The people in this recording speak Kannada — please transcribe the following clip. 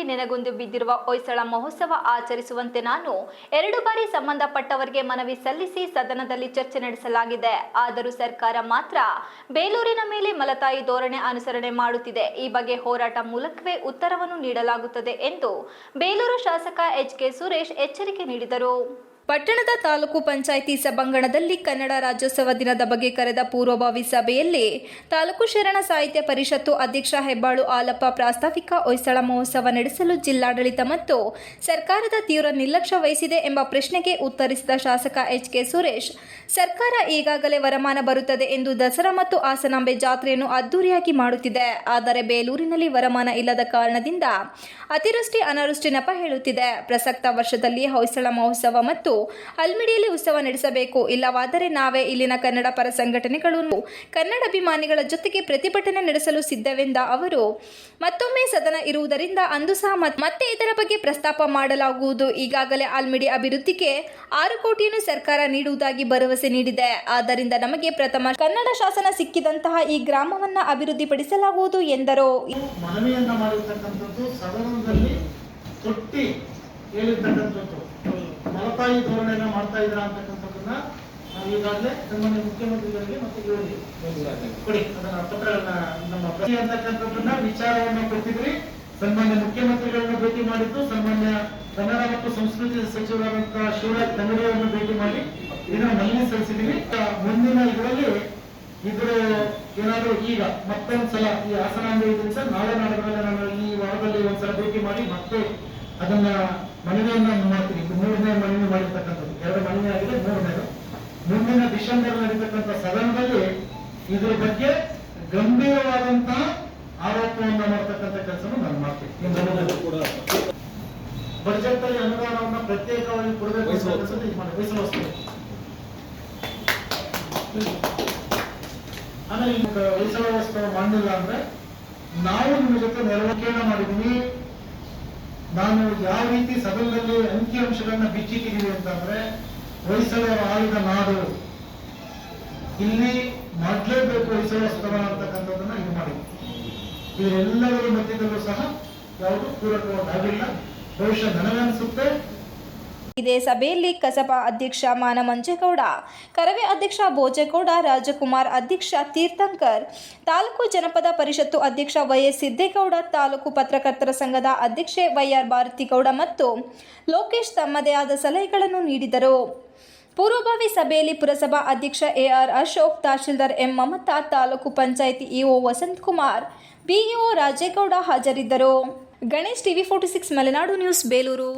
ನೆನೆಗುಂದಿ ಬಿದ್ದಿರುವ ಹೊಯ್ಸಳ ಮಹೋತ್ಸವ ಆಚರಿಸುವಂತೆ ನಾನು 2 ಬಾರಿ ಸಂಬಂಧಪಟ್ಟವರಿಗೆ ಮನವಿ ಸಲ್ಲಿಸಿ ಸದನದಲ್ಲಿ ಚರ್ಚೆ ನಡೆಸಲಾಗಿದೆ. ಆದರೂ ಸರ್ಕಾರ ಮಾತ್ರ ಬೇಲೂರಿನ ಮೇಲೆ ಮಲತಾಯಿ ಧೋರಣೆ ಅನುಸರಣೆ ಮಾಡುತ್ತಿದೆ. ಈ ಬಗ್ಗೆ ಹೋರಾಟ ಮೂಲಕವೇ ಉತ್ತರವನ್ನು ನೀಡಲಾಗುತ್ತದೆ ಎಂದು ಬೇಲೂರು ಶಾಸಕ ಎಚ್.ಕೆ. ಸುರೇಶ್ ಎಚ್ಚರಿಕೆ ನೀಡಿದರು. ಪಟ್ಟಣದ ತಾಲೂಕು ಪಂಚಾಯಿತಿ ಸಭಾಂಗಣದಲ್ಲಿ ಕನ್ನಡ ರಾಜ್ಯೋತ್ಸವ ದಿನದ ಬಗ್ಗೆ ಕರೆದ ಪೂರ್ವಭಾವಿ ಸಭೆಯಲ್ಲಿ ತಾಲೂಕು ಶರಣ ಸಾಹಿತ್ಯ ಪರಿಷತ್ತು ಅಧ್ಯಕ್ಷ ಹೆಬ್ಬಾಳು ಆಲಪ್ಪ ಪ್ರಾಸ್ತಾವಿಕ ಹೊಯ್ಸಳ ಮಹೋತ್ಸವ ನಡೆಸಲು ಜಿಲ್ಲಾಡಳಿತ ಮತ್ತು ಸರ್ಕಾರದ ತೀವ್ರ ನಿರ್ಲಕ್ಷ್ಯ ವಹಿಸಿದೆ ಎಂಬ ಪ್ರಶ್ನೆಗೆ ಉತ್ತರಿಸಿದ ಶಾಸಕ ಎಚ್.ಕೆ. ಸುರೇಶ್, ಸರ್ಕಾರ ಈಗಾಗಲೇ ವರಮಾನ ಬರುತ್ತದೆ ಎಂದು ದಸರಾ ಮತ್ತು ಹಾಸನಾಂಬೆ ಜಾತ್ರೆಯನ್ನು ಅದ್ದೂರಿಯಾಗಿ ಮಾಡುತ್ತಿದೆ. ಆದರೆ ಬೇಲೂರಿನಲ್ಲಿ ವರಮಾನ ಇಲ್ಲದ ಕಾರಣದಿಂದ ಅತಿವೃಷ್ಟಿ ಅನಾವೃಷ್ಟಿ ನೆಪ ಹೇಳುತ್ತಿದೆ. ಪ್ರಸಕ್ತ ವರ್ಷದಲ್ಲಿ ಹೊಯ್ಸಳ ಮಹೋತ್ಸವ ಮತ್ತು ಅಲ್ಮಿಡಿಯಲ್ಲಿ ಉತ್ಸವ ನಡೆಸಬೇಕು. ಇಲ್ಲವಾದರೆ ನಾವೇ ಇಲ್ಲಿನ ಕನ್ನಡ ಪರ ಸಂಘಟನೆಗಳು ಕನ್ನಡಾಭಿಮಾನಿಗಳ ಜೊತೆಗೆ ಪ್ರತಿಭಟನೆ ನಡೆಸಲು ಸಿದ್ಧವೆಂದ ಅವರು, ಮತ್ತೊಮ್ಮೆ ಸದನ ಇರುವುದರಿಂದ ಅಂದು ಸಹ ಮತ್ತೆ ಇದರ ಬಗ್ಗೆ ಪ್ರಸ್ತಾಪ ಮಾಡಲಾಗುವುದು. ಈಗಾಗಲೇ ಅಲ್ಮಿಡಿ ಅಭಿವೃದ್ಧಿಗೆ 6 ಕೋಟಿಯನ್ನು ಸರ್ಕಾರ ನೀಡುವುದಾಗಿ ಭರವಸೆ ನೀಡಿದೆ. ಆದ್ದರಿಂದ ನಮಗೆ ಪ್ರಥಮ ಕನ್ನಡ ಶಾಸನ ಸಿಕ್ಕಿದಂತಹ ಈ ಗ್ರಾಮವನ್ನು ಅಭಿವೃದ್ಧಿಪಡಿಸಲಾಗುವುದು ಎಂದರು. ಮನವಿಯನ್ನ ಮಾಡಿರ್ತಕ್ಕಂಥದ್ದು ಸದನದಲ್ಲಿ ತೊಟ್ಟಿ ಹೇಳಿರ್ತಕ್ಕಂಥದ್ದು ಮಲತಾಯಿ ಧೋರಣೆಯನ್ನ ಮಾಡ್ತಾ ಇದ್ರ ಅಂತಕ್ಕಂಥದ್ದನ್ನ ಈಗಾಗಲೇ ಸನ್ಮಾನ್ಯ ಮುಖ್ಯಮಂತ್ರಿಗಳಿಗೆ ಮತ್ತು ಇವರಿಗೆ ಕೊಡಿ ಅದನ್ನ ಪತ್ರಗಳನ್ನ ನಮ್ಮ ಪ್ರತಿ ಅಂತಕ್ಕಂಥದ್ದನ್ನ ವಿಚಾರವನ್ನ ಕೊಟ್ಟಿದ್ರಿ. ಸನ್ಮಾನ್ಯ ಮುಖ್ಯಮಂತ್ರಿಗಳನ್ನ ಭೇಟಿ ಮಾಡಿದ್ದು, ಸನ್ಮಾನ್ಯ ಕನ್ನಡ ಮತ್ತು ಸಂಸ್ಕೃತಿ ಸಚಿವರಾದಂತಹ ಶಿವರಾಜ್ ತಂಗಡಿಯವರನ್ನು ಭೇಟಿ ಮಾಡಿ ಇದನ್ನ ಮನವಿ ಸಲ್ಲಿಸಿದೀವಿ. ಮುಂದಿನ ಇದರಲ್ಲಿ ಇದ್ರ ಏನಾದರೂ ಈಗ ಮತ್ತೊಂದ್ಸಲ ಈ ಹಾಸನಾಂಬೆ ಇದರಿಂದ ನಾಳೆ ನಾಡಿದ್ರಲ್ಲಿ ನಾನು ಈ ವಾರದಲ್ಲಿ ಒಂದ್ಸಲ ಭೇಟಿ ಮಾಡಿ ಮತ್ತೆ ಅದನ್ನ ಮನವಿಯನ್ನ ಮಾಡ್ತೀನಿ. 3ನೇ ಮನವಿ ಮಾಡಿರ್ತಕ್ಕಂಥದ್ದು 2 ಮನವಿ ಆಗಿದೆ, 3ನೇದು ಮುಂದಿನ ಡಿಸೆಂಬರ್ ನಡೀತಕ್ಕಂಥ ಸದನದಲ್ಲಿ ಇದ್ರ ಬಗ್ಗೆ ಗಂಭೀರವಾದಂತಹ ಆರೋಪವನ್ನ ಮಾಡತಕ್ಕಂಥ ಕೆಲಸವನ್ನು ನಾನು ಮಾಡ್ತೀನಿ. ಬಜೆಟ್ ಅಲ್ಲಿ ಅನುದಾನವನ್ನ ಪ್ರತ್ಯೇಕವಾಗಿ ಕೊಡಬೇಕು ವಹಿಸಲು. ಆಮೇಲೆ ಹೊಯ್ಸಳೋತ್ಸವ ಮಾಡಲಿಲ್ಲ ಅಂದ್ರೆ ನಾವು ನಿಮ್ಮ ಜೊತೆ ನೆರವೇರಿಕೆ ಮಾಡಿದೀವಿ. ನಾನು ಯಾವ ರೀತಿ ಸದನದಲ್ಲಿ ಅಂಕಿಅಂಶಗಳನ್ನ ಬಿಚ್ಚಿಟ್ಟಿದೀವಿ ಅಂತಂದ್ರೆ, ಹೊಯ್ಸಳರ ಆಳಿದ ನಾಡು, ಇಲ್ಲಿ ಮಾಡಲೇಬೇಕು ಹೊಯ್ಸಳೋತ್ಸವ ಅಂತಕ್ಕಂಥದ್ದನ್ನ ಇದು ಮಾಡಿದ್ವಿ. ಇದೆಲ್ಲದರ ಮಧ್ಯದಲ್ಲೂ ಸಹ ಯಾವುದು ಪೂರಕವಾಗಿಲ್ಲ. ಬಹುಶಃ ನನಗನ್ಸುತ್ತೆ. ಇದೇ ಸಭೆಯಲ್ಲಿ ಕಸಬಾ ಅಧ್ಯಕ್ಷ ಮಾನಮಂಜೇಗೌಡ, ಕರವೇ ಅಧ್ಯಕ್ಷ ಭೋಜೇಗೌಡ, ರಾಜಕುಮಾರ್ ಅಧ್ಯಕ್ಷ ತೀರ್ಥಂಕರ್, ತಾಲೂಕು ಜನಪದ ಪರಿಷತ್ತು ಅಧ್ಯಕ್ಷ ವೈ.ಎಸ್. ಸಿದ್ದೇಗೌಡ, ತಾಲೂಕು ಪತ್ರಕರ್ತರ ಸಂಘದ ಅಧ್ಯಕ್ಷೆ ವೈ.ಆರ್. ಭಾರತಿಗೌಡ ಮತ್ತು ಲೋಕೇಶ್ ತಮ್ಮದೇ ಆದ ಸಲಹೆಗಳನ್ನು ನೀಡಿದರು. ಪೂರ್ವಭಾವಿ ಸಭೆಯಲ್ಲಿ ಪುರಸಭಾ ಅಧ್ಯಕ್ಷ A R. Ashok, tahsildar M. Mamata, taluk panchayat EO Vasanthakumar, BEO Rajegowda ಹಾಜರಿದ್ದರು. Ganesh, TV 46 Malenadu news, Belur.